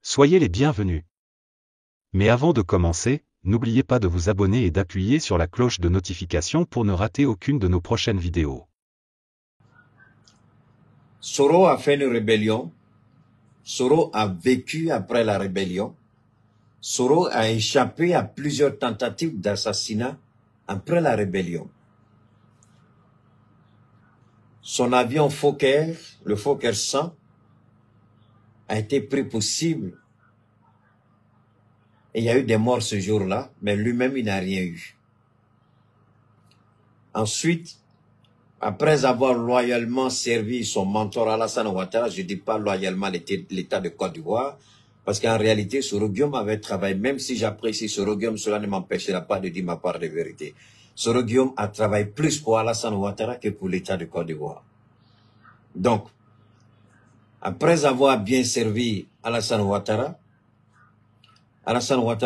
Soyez les bienvenus. Mais avant de commencer, n'oubliez pas de vous abonner et d'appuyer sur la cloche de notification pour ne rater aucune de nos prochaines vidéos. Soro a fait une rébellion. Soro a vécu après la rébellion. Soro a échappé à plusieurs tentatives d'assassinat après la rébellion. Son avion Fokker, le Fokker 100, a été pris pour cible. Et il y a eu des morts ce jour-là, mais lui-même, il n'a rien eu. Ensuite, après avoir loyalement servi son mentor Alassane Ouattara, je ne dis pas loyalement l'État de Côte d'Ivoire, parce qu'en réalité, Soro Guillaume avait travaillé, même si j'apprécie Soro Guillaume, cela ne m'empêchera pas de dire ma part de vérité. Soro Guillaume a travaillé plus pour Alassane Ouattara que pour l'État de Côte d'Ivoire. Donc, après avoir bien servi Alassane Ouattara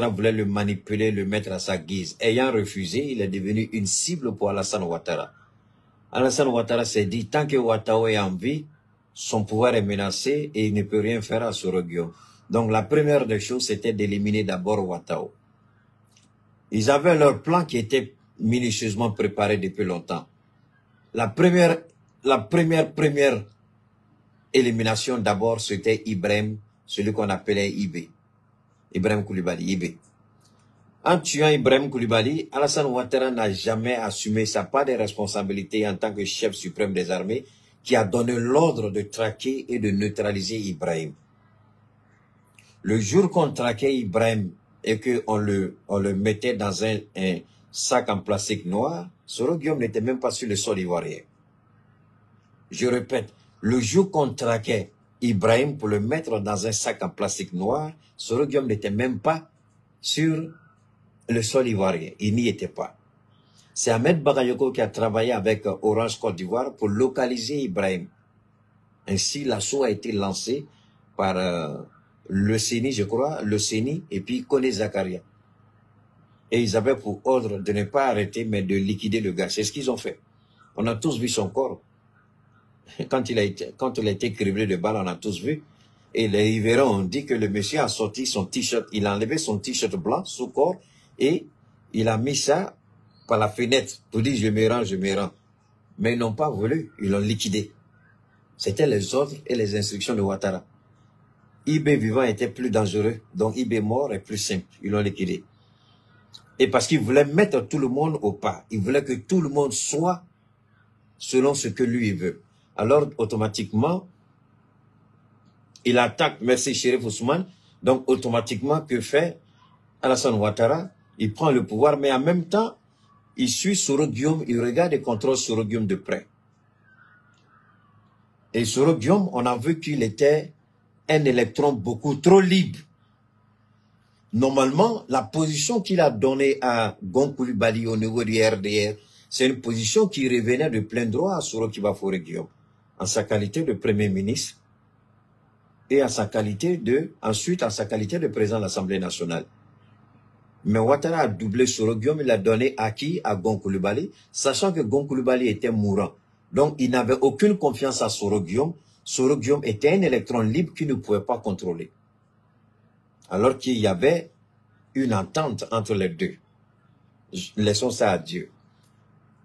voulait le manipuler, le mettre à sa guise. Ayant refusé, il est devenu une cible pour Alassane Ouattara. Alassane Ouattara s'est dit, tant que Ouattara est en vie, son pouvoir est menacé et il ne peut rien faire à Soro Guillaume. Donc la première des choses, c'était d'éliminer d'abord Ouattara. Ils avaient leur plan qui était minutieusement préparé depuis longtemps. La première élimination d'abord, c'était Ibrahim, celui qu'on appelait Ibé. Ibrahim Koulibaly, Ibé. En tuant Ibrahim Koulibaly, Alassane Ouattara n'a jamais assumé sa part de responsabilité en tant que chef suprême des armées qui a donné l'ordre de traquer et de neutraliser Ibrahim. Le jour qu'on traquait Ibrahim et qu'on le mettait dans un sac en plastique noir, Soro Guillaume n'était même pas sur le sol ivoirien. Je répète, le jour qu'on traquait Ibrahim pour le mettre dans un sac en plastique noir, Soro Guillaume n'était même pas sur le sol ivoirien. Il n'y était pas. C'est Ahmed Bagayoko qui a travaillé avec Orange Côte d'Ivoire pour localiser Ibrahim. Ainsi, l'assaut a été lancé par le CENI, je crois, le CENI et puis Kone Zakaria. Et ils avaient pour ordre de ne pas arrêter, mais de liquider le gars. C'est ce qu'ils ont fait. On a tous vu son corps. Quand il a été criblé de balles, on a tous vu. Et les riverains ont dit que le monsieur a sorti son t-shirt, il a enlevé son t-shirt blanc sous corps et il a mis ça par la fenêtre pour dire je me rends. Mais ils n'ont pas voulu, ils l'ont liquidé. C'était les ordres et les instructions de Ouattara. Ibé vivant était plus dangereux, donc Ibé mort est plus simple, ils l'ont liquidé. Et parce qu'ils voulaient mettre tout le monde au pas, ils voulaient que tout le monde soit selon ce que lui veut. Alors automatiquement, il attaque Merci Chérif Ousmane, donc automatiquement, que fait Alassane Ouattara? Il prend le pouvoir, mais en même temps, il suit Soro Guillaume, il regarde et contrôle Soro Guillaume de près. Et Soro Guillaume, on a vu qu'il était un électron beaucoup trop libre. Normalement, la position qu'il a donnée à Gon Coulibaly au niveau du RDR, c'est une position qui revenait de plein droit à Soro Kibafouré Guillaume, en sa qualité de Premier ministre et ensuite en sa qualité de président de l'Assemblée nationale. Mais Ouattara a doublé Soro Guillaume, il l'a donné à qui? À Gon Coulibaly, sachant que Gon Coulibaly était mourant. Donc il n'avait aucune confiance à Soro Guillaume. Soro Guillaume était un électron libre qu'il ne pouvait pas contrôler. Alors qu'il y avait une entente entre les deux. Laissons ça à Dieu.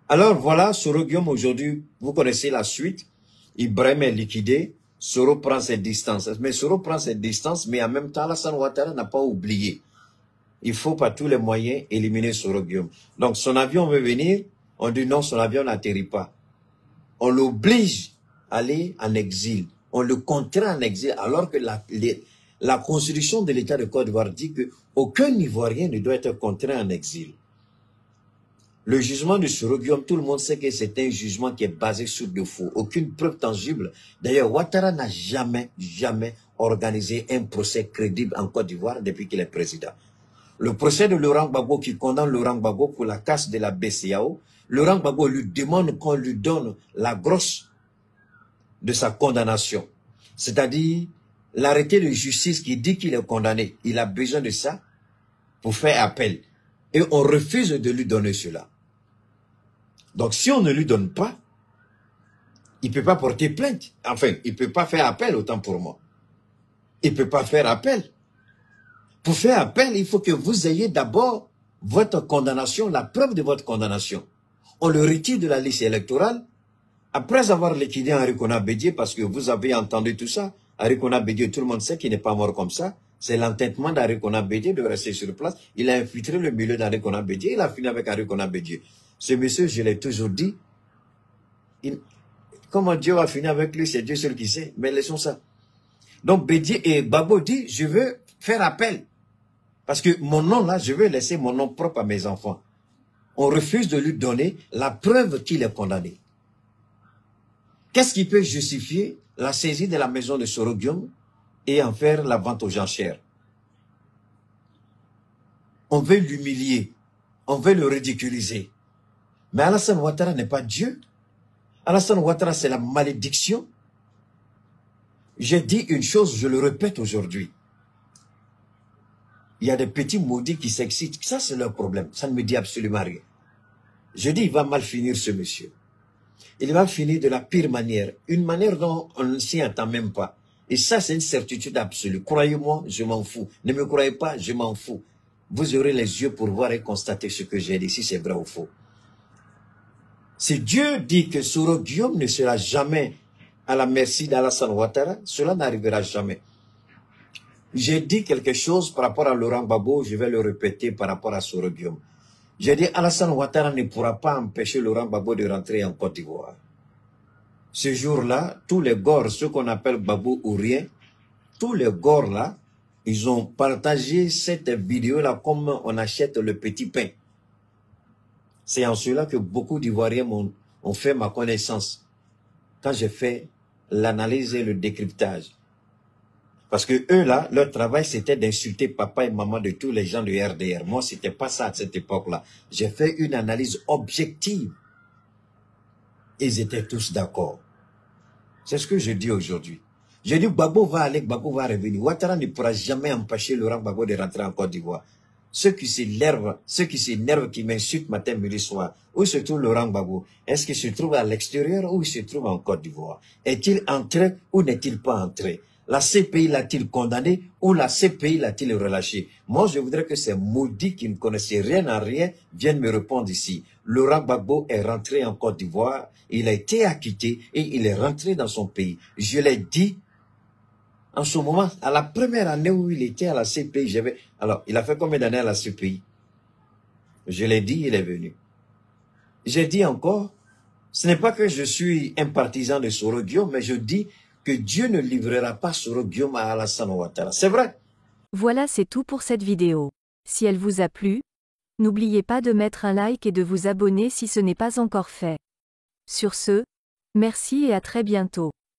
Alors voilà, Soro Guillaume aujourd'hui, vous connaissez la suite. Ibrahim est liquidé. Soro prend ses distances. Mais Soro prend ses distances, mais en même temps, Alassane Ouattara n'a pas oublié. Il faut par tous les moyens éliminer Soro Guillaume. Donc son avion veut venir, on dit non, son avion n'atterrit pas. On l'oblige à aller en exil. On le contraint en exil, alors que la constitution de l'État de Côte d'Ivoire dit qu'aucun Ivoirien ne doit être contraint en exil. Le jugement de Soro Guillaume, tout le monde sait que c'est un jugement qui est basé sur de faux. Aucune preuve tangible. D'ailleurs, Ouattara n'a jamais organisé un procès crédible en Côte d'Ivoire depuis qu'il est président. Le procès de Laurent Gbagbo qui condamne Laurent Gbagbo pour la casse de la BCEAO, Laurent Gbagbo lui demande qu'on lui donne la grosse de sa condamnation. C'est-à-dire l'arrêté de justice qui dit qu'il est condamné. Il a besoin de ça pour faire appel. Et on refuse de lui donner cela. Donc si on ne lui donne pas, il ne peut pas porter plainte. Enfin, il ne peut pas faire appel, autant pour moi. Il ne peut pas faire appel. Pour faire appel, il faut que vous ayez d'abord votre condamnation, la preuve de votre condamnation. On le retire de la liste électorale. Après avoir liquidé Henri Konan Bédié, parce que vous avez entendu tout ça, Henri Konan Bédié, tout le monde sait qu'il n'est pas mort comme ça. C'est l'entêtement d'Henri Konan Bédié de rester sur place. Il a infiltré le milieu d'Henri Konan Bédié. Il a fini avec Henri Konan Bédié. Ce monsieur, je l'ai toujours dit, comment Dieu va finir avec lui, c'est Dieu seul qui sait. Mais laissons ça. Donc Bédié et Gbagbo dit, je veux faire appel. Parce que mon nom là, je veux laisser mon nom propre à mes enfants. On refuse de lui donner la preuve qu'il est condamné. Qu'est-ce qui peut justifier la saisie de la maison de Soro Guillaume et en faire la vente aux enchères? On veut l'humilier, on veut le ridiculiser. Mais Alassane Ouattara n'est pas Dieu. Alassane Ouattara, c'est la malédiction. J'ai dit une chose, je le répète aujourd'hui. Il y a des petits maudits qui s'excitent. Ça, c'est leur problème. Ça ne me dit absolument rien. Je dis, il va mal finir ce monsieur. Il va finir de la pire manière. Une manière dont on ne s'y attend même pas. Et ça, c'est une certitude absolue. Croyez-moi, je m'en fous. Ne me croyez pas, je m'en fous. Vous aurez les yeux pour voir et constater ce que j'ai dit, si c'est vrai ou faux. Si Dieu dit que Soro Guillaume ne sera jamais à la merci d'Alassane Ouattara, cela n'arrivera jamais. J'ai dit quelque chose par rapport à Laurent Gbagbo, je vais le répéter par rapport à Soro Guillaume. J'ai dit Alassane Ouattara ne pourra pas empêcher Laurent Gbagbo de rentrer en Côte d'Ivoire. Ce jour-là, tous les gores, ceux qu'on appelle Gbagbo ou rien, tous les gores là, ils ont partagé cette vidéo-là comme on achète le petit pain. C'est en cela que beaucoup d'Ivoiriens ont fait ma connaissance. Quand j'ai fait l'analyse et le décryptage. Parce que eux là, leur travail c'était d'insulter papa et maman de tous les gens du RDR. Moi, c'était pas ça à cette époque-là. J'ai fait une analyse objective. Ils étaient tous d'accord. C'est ce que je dis aujourd'hui. Je dis Gbagbo va aller, Gbagbo va revenir. Ouattara ne pourra jamais empêcher Laurent Gbagbo de rentrer en Côte d'Ivoire. Ceux qui s'énervent, qui m'insultent matin, midi, soir. Où se trouve Laurent Gbagbo? Est-ce qu'il se trouve à l'extérieur ou il se trouve en Côte d'Ivoire? Est-il entré ou n'est-il pas entré? La CPI l'a-t-il condamné ou la CPI l'a-t-il relâché? Moi, je voudrais que ces maudits qui ne connaissaient rien à rien viennent me répondre ici. Laurent Gbagbo est rentré en Côte d'Ivoire, il a été acquitté et il est rentré dans son pays. Je l'ai dit en ce moment, à la première année où il était à la CPI, alors, il a fait combien d'années à la CPI? Je l'ai dit, il est venu. J'ai dit encore, ce n'est pas que je suis un partisan de Soro Guillaume, mais je dis que Dieu ne livrera pas Soro Guillaume à Alassane Ouattara. C'est vrai. Voilà, c'est tout pour cette vidéo. Si elle vous a plu, n'oubliez pas de mettre un like et de vous abonner si ce n'est pas encore fait. Sur ce, merci et à très bientôt.